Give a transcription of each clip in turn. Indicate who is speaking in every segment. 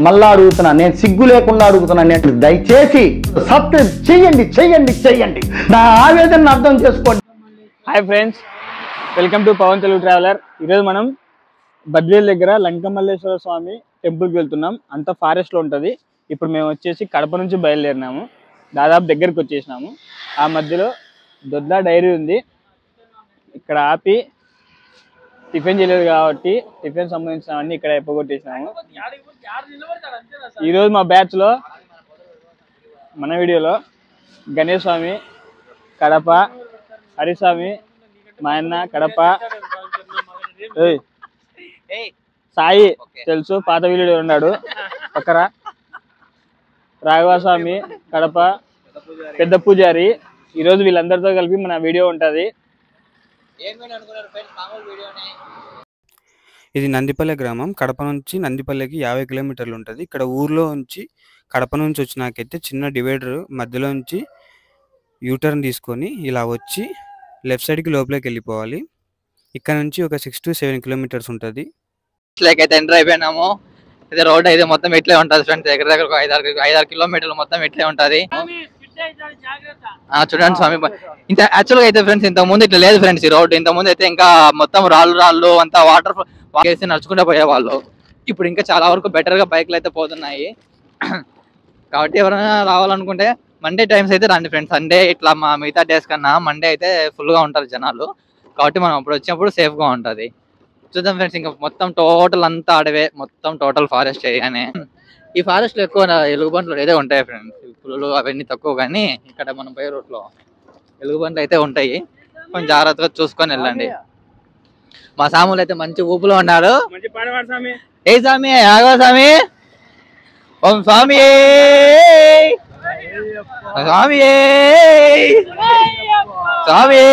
Speaker 1: మళ్ళా అడుగుతున్నా, నేను సిగ్గు లేకుండా అడుగుతున్నా, నేను దయచేసి సబ్స్క్రైబ్ చెయ్యండి చెయ్యండి చెయ్యండి, నా ఆవేదనను అర్థం చేసుకోండి.
Speaker 2: Hi friends, welcome to Pavan Telugu traveller. ఈరోజు మనం బద్వేల్ దగ్గర లంకమల్లేశ్వర స్వామి టెంపుల్కి వెళ్తున్నాం. అంత ఫారెస్ట్లో ఉంటుంది. ఇప్పుడు మేము వచ్చేసి కడప నుంచి బయలుదేరినాము. దాదాపు దగ్గరికి వచ్చేసినాము. ఆ మధ్యలో దొడ్ల డైరీ ఉంది. ఇక్కడ ఆపి టిఫిన్ చేయలేదు కాబట్టి టిఫిన్ సంబంధించినవన్నీ ఇక్కడ అయిపోగొట్టేసినాము. ఈరోజు మా బ్యాచ్లో మన వీడియోలో గణేష్ స్వామి కడప, హరిస్వామి మా అన్న కడప, సాయి తెలుసు పాత వీడియో ఉన్నాడు పక్కన, రాఘవస్వామి కడప, పెద్ద పూజారి. ఈరోజు వీళ్ళందరితో కలిపి మన వీడియో ఉంటుంది.
Speaker 3: ఇది నందిపల్లె గ్రామం. కడప నుంచి నందిపల్లెకి 50 కిలోమీటర్లు ఉంటుంది. ఇక్కడ ఊర్లో నుంచి కడప నుంచి వచ్చినాకైతే చిన్న డివైడర్ మధ్యలో నుంచి యూటర్న్ తీసుకొని ఇలా వచ్చి లెఫ్ట్ సైడ్కి లోపలికి వెళ్ళిపోవాలి. ఇక్కడ నుంచి ఒక 6 to 7 కిలోమీటర్స్ ఉంటుంది.
Speaker 4: అయితే ఎంటర్ అయిపోయినాము. అయితే రోడ్ అయితే మొత్తం ఇట్లే ఉంటుంది ఫ్రెండ్స్. దగ్గర దగ్గర 5-6 కిలోమీటర్లు మొత్తం ఇట్లే ఉంటుంది. చూడండి స్వామి, ఇంత యాక్చువల్గా అయితే ఫ్రెండ్స్ ఇంత ముందు ఇట్లా లేదు ఫ్రెండ్స్. ఈ రోడ్ ఇంత ముందు అయితే ఇంకా మొత్తం రాళ్ళు అంతా వాటర్ వేసి నడుచుకుంటూ పోయేవాళ్ళు. ఇప్పుడు ఇంకా చాలా వరకు బెటర్గా బైక్లు అయితే పోతున్నాయి. కాబట్టి ఎవరైనా రావాలనుకుంటే మండే టైమ్స్ అయితే రండి ఫ్రెండ్స్. సండే ఇట్లా మా మిగతా డేస్ కన్నా మండే అయితే ఫుల్గా ఉంటారు జనాలు. కాబట్టి మనం అప్పుడు వచ్చినప్పుడు సేఫ్గా ఉంటుంది. చూద్దాం ఫ్రెండ్స్. ఇంకా మొత్తం టోటల్ అంతా అడవే, మొత్తం టోటల్ ఫారెస్ట్ ఏరియానే. ఈ ఫారెస్ట్లో ఎక్కువ ఎలుగుబంట్లు అయితే ఉంటాయి ఫ్రెండ్స్. పులులు అవన్నీ తక్కువ, కానీ ఇక్కడ మనం పోయే రోడ్లో ఎలుగుబంట్లు అయితే ఉంటాయి. కొంచెం జాగ్రత్తగా చూసుకొని వెళ్ళండి. మా సాములు అయితే మంచి ఊపులో ఉన్నాడు. ఏ స్వామి, ఆగో స్వామి, ఓం స్వామి స్వామి స్వామి.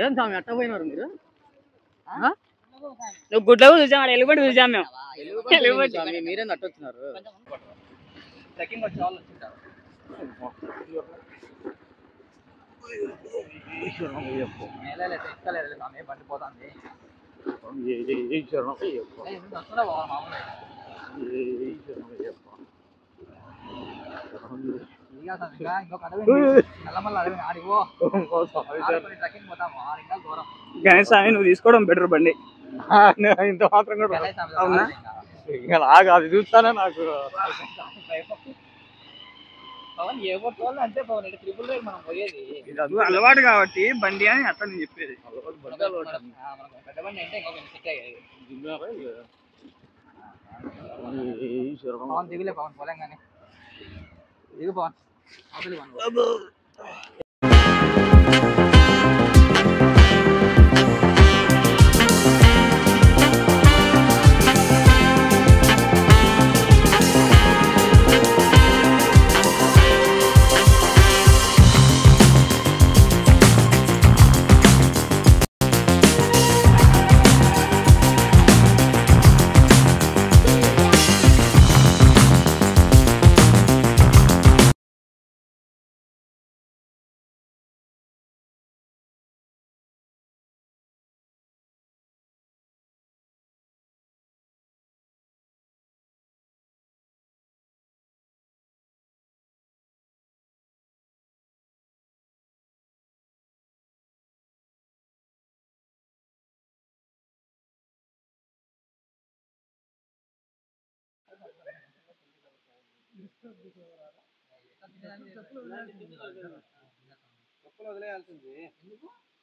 Speaker 2: ఏం స్వామి అట్ట పోయినారు మీరు? నువ్వు గుడ్లకు చూసాం, ఎలుగుబంటి చూసాం మేము. మీరే నట్టొచ్చినారు. పండిపోతుంది. గణేష్ స్వామి నువ్వు తీసుకోవడం బెటర్ బండి.
Speaker 1: ఇంత మాత్రం కూడా అది చూస్తానే నాకు
Speaker 2: అలవాటు కాబట్టి బండి అని అట్లా నేను చెప్పేది.
Speaker 4: దిగులే పవన్ పోలేంగానే దిగు పవన్.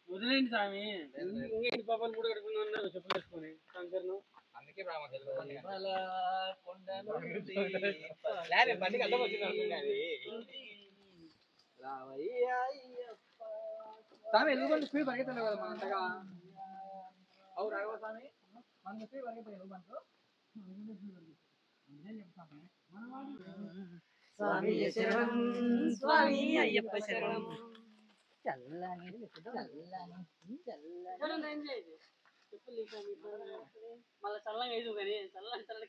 Speaker 2: వదిలేండి స్వామి, ఇంకేంటి పాపాలు మూడు కడుపుకున్నారు చెప్పులు వేసుకొని కంకర్ను.
Speaker 4: అందుకే స్వామి ఎందుకంటే స్పీడ్ పరిగెత్తలేవు కదా మన అంతగా. అవు రాఘవ స్వామి మన స్పీడ్ పరిగెత్తలేవు మనకు.
Speaker 5: స్వామి శరణం స్వామి అయ్యప్ప శరణం. చల్లని మళ్ళీ చల్లగా వేసు కానీ చల్లని చల్లని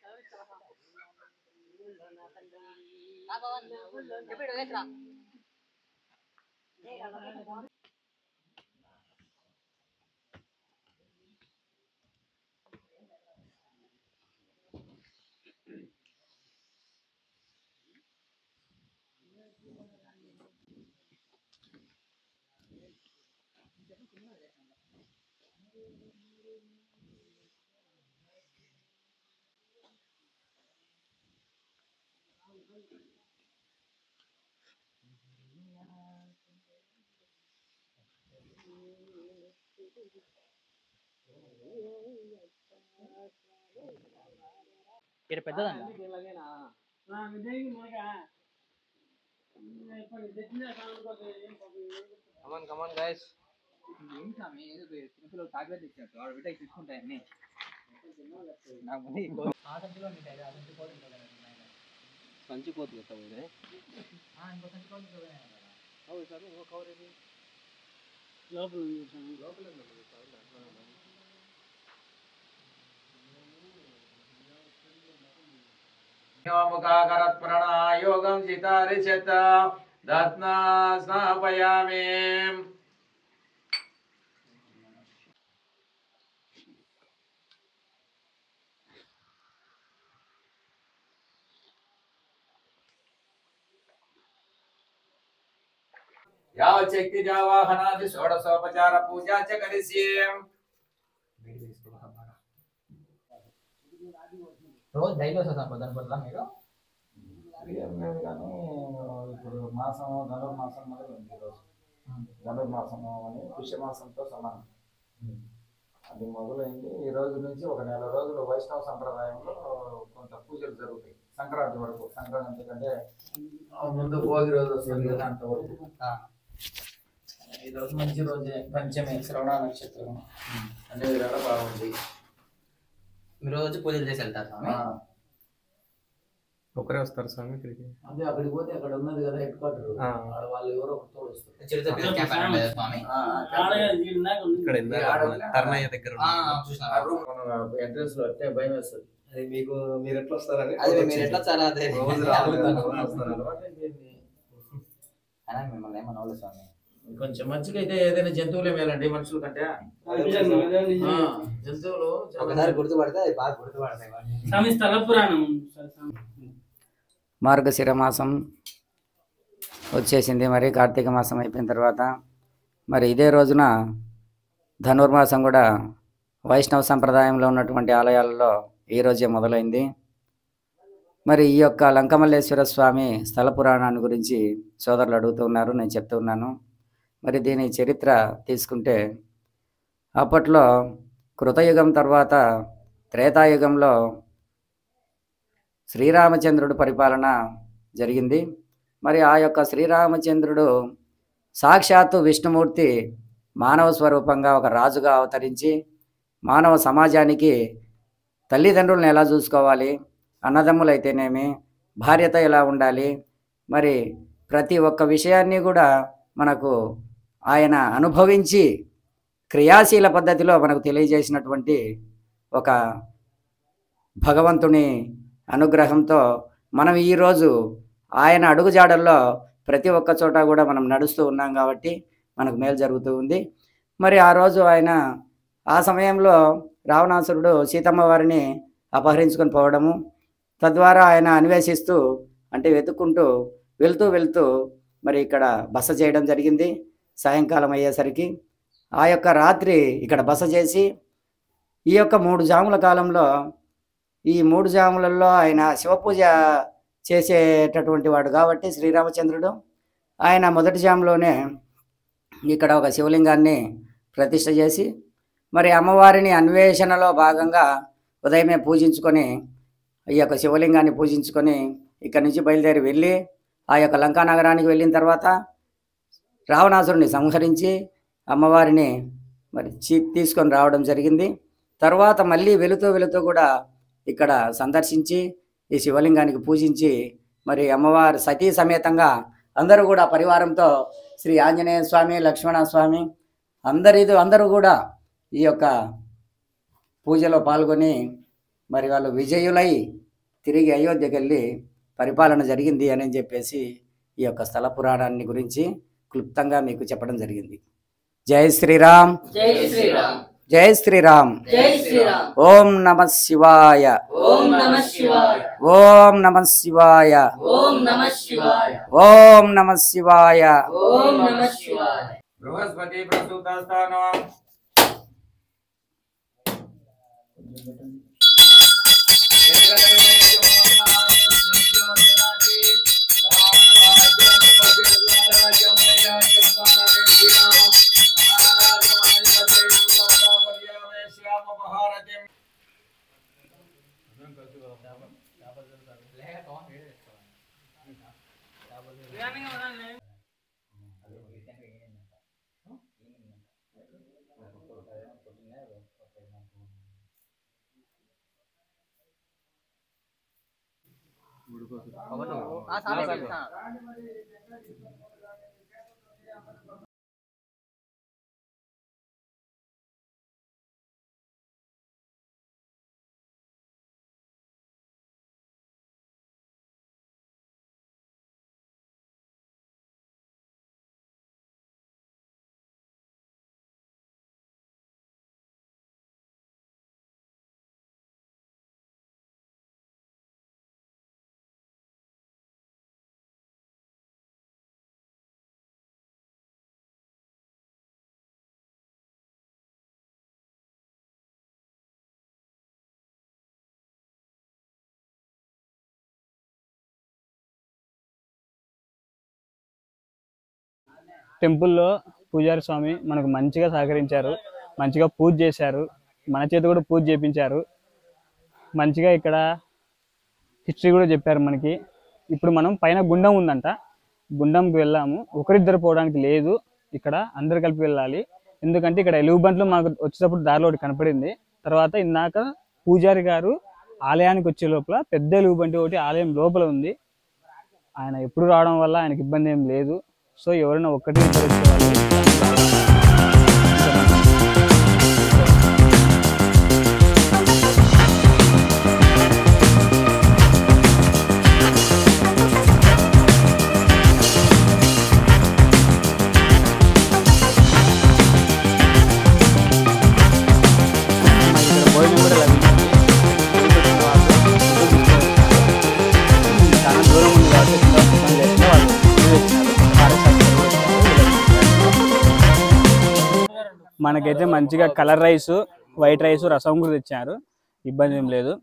Speaker 4: ఇక్కడ పెద్దదండి.
Speaker 2: Come on guys.
Speaker 4: ఏం స్వామి ఏదో చిన్నపిల్లలు టాబ్లెట్ ఇచ్చినట్టు వాడు బిడ్డ తీసుకుంటాయని నాకు ముందు ఆ సంచిలో ఉంటాయి ఆ సంచి కోడి ఉంటుంది
Speaker 2: సంచి కోతి కదా
Speaker 4: ఇంకో సంచి కోడి ఉంటుంది
Speaker 2: ఇంకో కవర్ ఏది లోపల లోపల
Speaker 6: యోగం సితారిషత్ దత్నా స్నాపయామి. యావచ్చక్తి జావాహనాది షోడశోపచార పూజా చ కరిష్యే.
Speaker 4: రోజు డైలీ వస్తుంది పొద్దున పొద్దున మీరు
Speaker 6: కానీ ఇప్పుడు మాసం ధనుర్మాసం మొదలైంది. ఈరోజు ధనుర్మాసము అని పుష్యమాసంతో సమానం. అది మొదలైంది. ఈ రోజు నుంచి ఒక నెల రోజులు వైష్ణవ సంప్రదాయంలో కొంత పూజలు జరుగుతాయి సంక్రాంతి వరకు. సంక్రాంతి కంటే ముందు భోగి రోజు వస్తుంది కదా అంతవరకు. ఈ రోజు మంచి రోజే, పంచమి శ్రవణ నక్షత్రం, అన్ని విధాలా బాగుంది.
Speaker 4: మీరు రోజు పూజలు చేసి వెళ్తారు స్వామి?
Speaker 3: ఒకరే వస్తారు స్వామి ఇక్కడికి?
Speaker 6: అదే అక్కడికి పోతే అక్కడ ఉన్నది కదా హెడ్ క్వార్టర్, వాళ్ళు ఎవరో ఒక తోడు వస్తారు.
Speaker 4: స్వామి
Speaker 6: ఎంట్రన్స్ లో అంటే భయం వేస్తుంది.
Speaker 3: అది మీకు మీరు ఎట్లా వస్తారని
Speaker 4: మీరు ఎట్లా చాలా మిమ్మల్ని ఏమన్నా వాళ్ళు స్వామి
Speaker 6: కొంచెం మంచిగా అయితే ఏదైనా జంతువులే మేలండి మనుషుల కంటే. జంతువులు
Speaker 4: ఒకసారి గుర్తుపడితే అది బాగా గుర్తుపడతాయి.
Speaker 2: స్థల పురాణం.
Speaker 7: మార్గశిర మాసం వచ్చేసింది. మరి కార్తీక మాసం అయిపోయిన తర్వాత మరి ఇదే రోజున ధనుర్మాసం కూడా వైష్ణవ సంప్రదాయంలో ఉన్నటువంటి ఆలయాలలో ఈ రోజే మొదలైంది. మరి ఈ యొక్క లంకమల్లేశ్వర స్వామి స్థల పురాణాన్ని గురించి సోదరులు అడుగుతున్నారు, నేను చెప్తున్నాను. మరి దీని చరిత్ర తీసుకుంటే అప్పట్లో కృతయుగం తర్వాత త్రేతాయుగంలో శ్రీరామచంద్రుడు పరిపాలన జరిగింది. మరి ఆ యొక్క శ్రీరామచంద్రుడు సాక్షాత్తు విష్ణుమూర్తి మానవ స్వరూపంగా ఒక రాజుగా అవతరించి మానవ సమాజానికి తల్లిదండ్రులను ఎలా చూసుకోవాలి, అన్నదమ్ములైతేనేమి, భార్యతో ఎలా ఉండాలి, మరి ప్రతి ఒక్క విషయాన్ని కూడా మనకు ఆయన అనుభవించి క్రియాశీల పద్ధతిలో మనకు తెలియజేసినటువంటి ఒక భగవంతుని అనుగ్రహంతో మనం ఈరోజు ఆయన అడుగుజాడల్లో ప్రతి ఒక్క చోట కూడా మనం నడుస్తూ ఉన్నాం కాబట్టి మనకు మేలు జరుగుతూ ఉంది. మరి ఆ రోజు ఆయన ఆ సమయంలో రావణాసురుడు సీతమ్మ వారిని అపహరించుకొని పోవడము, తద్వారా ఆయన అన్వేషిస్తూ అంటే వెతుక్కుంటూ వెళ్తూ మరి ఇక్కడ బస చేయడం జరిగింది. సాయంకాలం అయ్యేసరికి ఆ యొక్క రాత్రి ఇక్కడ బస చేసి ఈ యొక్క 3 జాముల కాలంలో ఈ 3 జాములలో ఆయన శివపూజ చేసేటటువంటి వాడు కాబట్టి శ్రీరామచంద్రుడు ఆయన మొదటి జాములోనే ఇక్కడ ఒక శివలింగాన్ని ప్రతిష్ఠ చేసి మరి అమ్మవారిని అన్వేషణలో భాగంగా ఉదయమే పూజించుకొని ఈ యొక్క శివలింగాన్ని పూజించుకొని ఇక్కడి నుంచి బయలుదేరి వెళ్ళి ఆ యొక్క లంకా నగరానికి వెళ్ళిన తర్వాత రావణాసురుని సంహరించి అమ్మవారిని మరి తీసుకొని రావడం జరిగింది. తర్వాత మళ్ళీ వెళుతూ కూడా ఇక్కడ సందర్శించి ఈ శివలింగానికి పూజించి మరి అమ్మవారి సతీ సమేతంగా అందరూ కూడా పరివారంతో శ్రీ ఆంజనేయ స్వామి, లక్ష్మణ స్వామి అందరూ కూడా ఈ యొక్క పూజలో పాల్గొని మరి వాళ్ళు విజయులై తిరిగి అయోధ్యకి వెళ్ళి పరిపాలన జరిగింది అని చెప్పేసి ఈ యొక్క స్థల పురాణాన్ని గురించి క్లుప్తంగా మీకు చెప్పడం జరిగింది. జై శ్రీరామ్,
Speaker 5: జై శ్రీరామ్,
Speaker 7: జై శ్రీరామ్,
Speaker 5: జై శ్రీరామ్.
Speaker 7: ఓం నమః శివాయ,
Speaker 5: ఓం నమః శివాయ,
Speaker 7: ఓం నమః శివాయ,
Speaker 5: ఓం నమః శివాయ,
Speaker 7: ఓం నమః శివాయ.
Speaker 5: ఓం నమః శివాయ.
Speaker 6: బృహస్పతి ప్రసూత స్థానం
Speaker 2: టెంపుల్లో పూజారి స్వామి మనకు మంచిగా సహకరించారు, మంచిగా పూజ చేశారు, మన చేత కూడా పూజ చేయించారు. మంచిగా ఇక్కడ హిస్టరీ కూడా చెప్పారు మనకి. ఇప్పుడు మనం పైన గుండం ఉందంట, గుండంకి వెళ్ళాము. ఒకరిద్దరు పోవడానికి లేదు, ఇక్కడ అందరు కలిపి వెళ్ళాలి. ఎందుకంటే ఇక్కడ ఎలుగుబంట్లు మాకు వచ్చేటప్పుడు దారిలో ఒకటి కనపడింది. తర్వాత ఇందాక పూజారి గారు ఆలయానికి వచ్చే లోపల పెద్ద ఎలుగుబంటి ఒకటి ఆలయం లోపల ఉంది. ఆయన ఎప్పుడు రావడం వల్ల ఆయనకి ఇబ్బంది ఏం లేదు. సో ఎవరైనా ఒక్కటి ఇద్దరు భోజనం కూడా లభించింది. చాలా దూరం ఉంది కాబట్టి మనకైతే మంచిగా కలర్ రైస్, వైట్ రైస్, రసం కూడా తెచ్చారు. ఇబ్బంది ఏం లేదు.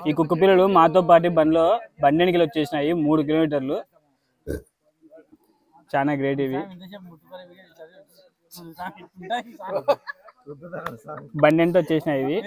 Speaker 2: ఈ కుక్క పిల్లలు మాతో పాటు బండి ఎన్నికలు వచ్చేసినాయి. 3 కిలోమీటర్లు. చాలా గ్రేట్ ఇవి. బండి ఎంత వచ్చేసినాయి ఇవి.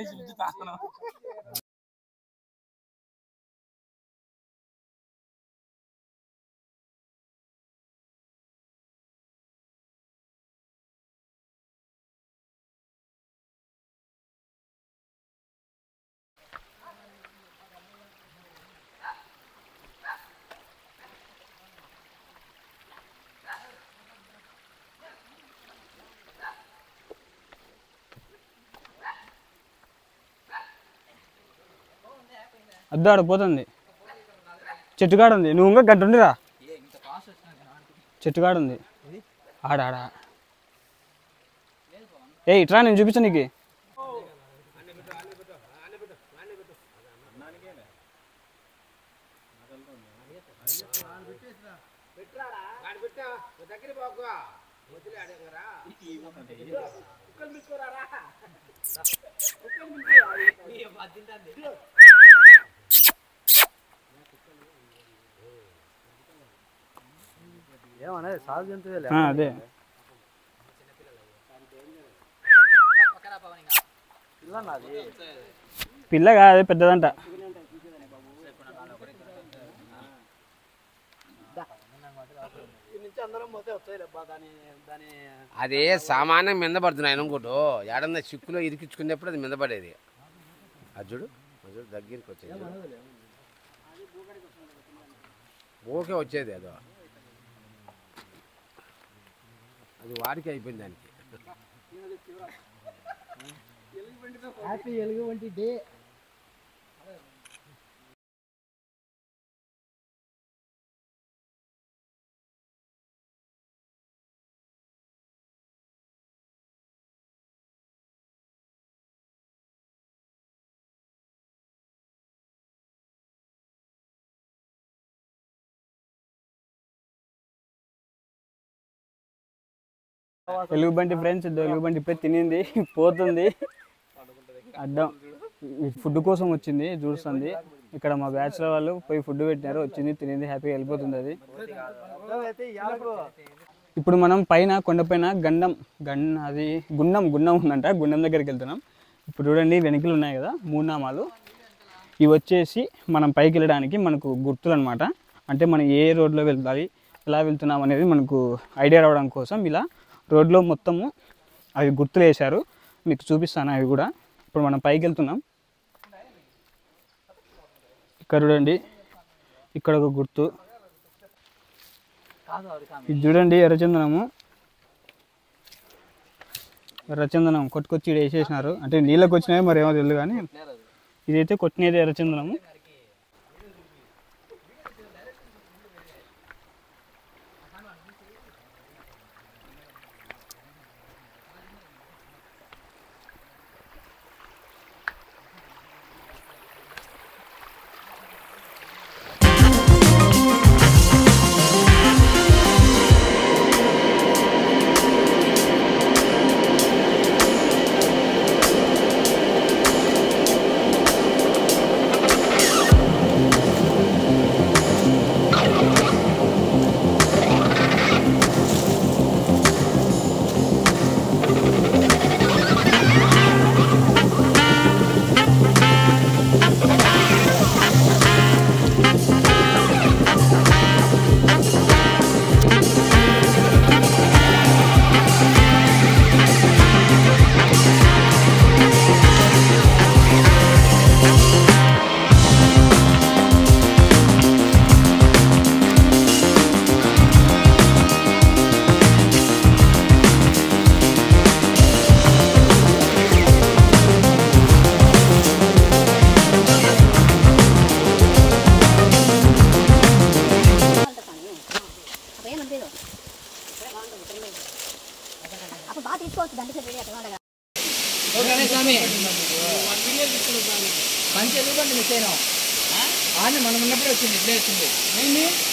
Speaker 2: అద్దు ఆడ పోతుంది. చెట్టుగాడ ఉంది, నువ్వు ఇంకా గంట ఉండిరా. చెట్టుగాడ ఉంది ఆడ. ఏ ఇట్రా, నేను చూపించా నీకు. అదే పిల్ల కాదు, పెద్దదంట.
Speaker 8: అదే సామాన్యం మీద పడుతున్నాయి అనుకోటు, ఏడన్నా చిక్కులో ఇరికించుకునేప్పుడు అది మీద పడేది. అది చూడు దగ్గరికి వచ్చేది, ఓకే వచ్చేది. అదో అది వాడికి అయిపోయింది దానికి.
Speaker 2: ఎలుగుబంటి ఫ్రెండ్స్, ఎలుగుబంటి ఇప్పుడే తినింది, పోతుంది అడ్డం. ఫుడ్ కోసం వచ్చింది, చూస్తుంది. ఇక్కడ మా బ్యాచ్లర్ వాళ్ళు పోయి ఫుడ్ పెట్టినారు, వచ్చింది, తినింది, హ్యాపీగా వెళ్ళిపోతుంది అది. ఇప్పుడు మనం పైన కొండపైన అది గుండం ఉందంట, గుండం దగ్గరికి వెళ్తున్నాం. ఇప్పుడు చూడండి వెనుకలు ఉన్నాయి కదా 3 నామాలు, ఇవి వచ్చేసి మనం పైకి వెళ్ళడానికి మనకు గుర్తులు అనమాట. అంటే మనం ఏ రోడ్లో వెళ్ళాలి, ఎలా వెళ్తున్నాం అనేది మనకు ఐడియా రావడం కోసం ఇలా రోడ్లో మొత్తము అవి గుర్తులు వేశారు. మీకు చూపిస్తాను అవి కూడా. ఇప్పుడు మనం పైకి వెళ్తున్నాం. ఇక్కడ చూడండి, ఇక్కడ ఒక గుర్తు, ఇది చూడండి ఎర్రచందనం కొట్టుకొచ్చి ఇక్కడ వేసేసినారు. అంటే నీళ్ళకి వచ్చినాయో మరి ఏమో తెలియదు, కానీ ఇదైతే కొట్టినది ఎర్రచందనము.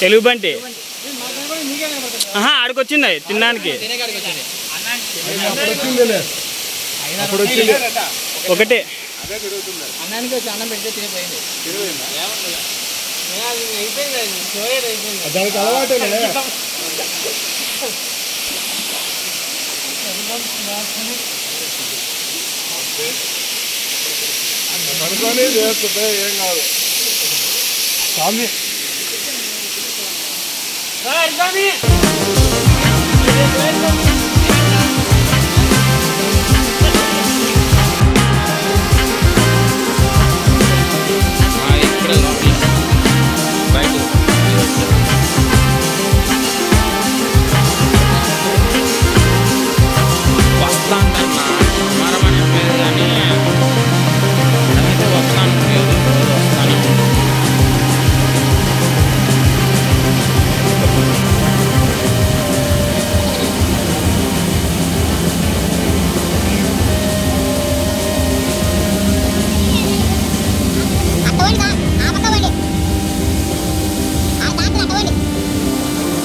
Speaker 2: ఎలుగుబంటి ఆడికొచ్చింది తినడానికి. ఒకటే
Speaker 4: అన్నానికి వచ్చి అన్నం పెడితే తినిపోయింది.
Speaker 9: దానికి అలవాటు అనుకొని చేస్తుంటే ఏం కాదు. స్వామి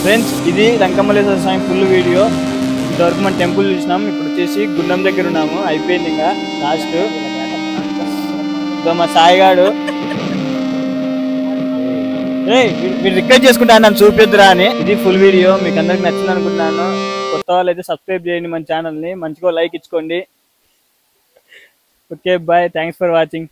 Speaker 2: ఫ్రెండ్స్ ఇది లంకమల్లేశ్వర స్వామి ఫుల్ వీడియో. ఇంతవరకు మన టెంపుల్ చూసినాం. ఇప్పుడు వచ్చేసి గుండం దగ్గర ఉన్నాము. అయిపోయింది ఇంకా లాస్ట్. మా సాయిగాడు మీరు రిక్వెస్ట్ చేసుకుంటా నన్ను చూపిద్దురా అని. ఇది ఫుల్ వీడియో మీకు అందరికి నచ్చింది అనుకుంటున్నాను. కొత్త వాళ్ళు అయితే సబ్స్క్రైబ్ చేయండి మన ఛానల్ని, మంచిగా లైక్ ఇచ్చుకోండి. Okay bye, thanks for watching.